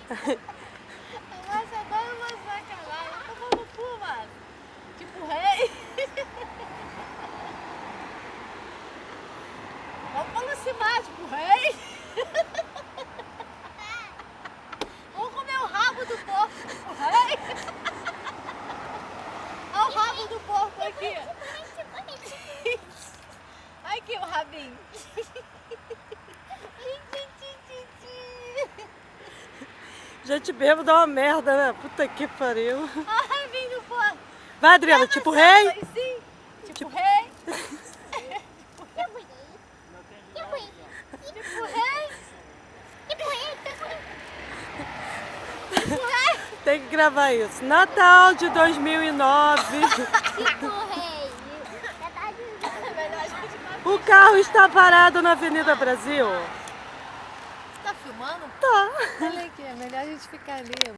Mas adoro uma sacanagem. Eu tô falando cu, mano. Tipo rei. Vamos aproximar, tipo rei. Vamos comer o rabo do porco, tipo rei. Olha o rabo do porco aqui. Olha aqui o rabinho. Gente bêbado dá uma merda, né? Puta que pariu. Olha o rabinho do porco. Vai, Adriana, tipo rei. Sim, tipo rei. Tipo rei. Tem que gravar isso. Natal de 2009. O carro está parado na Avenida Brasil. Você tá filmando? Tá. Olha aqui, é melhor a gente ficar ali.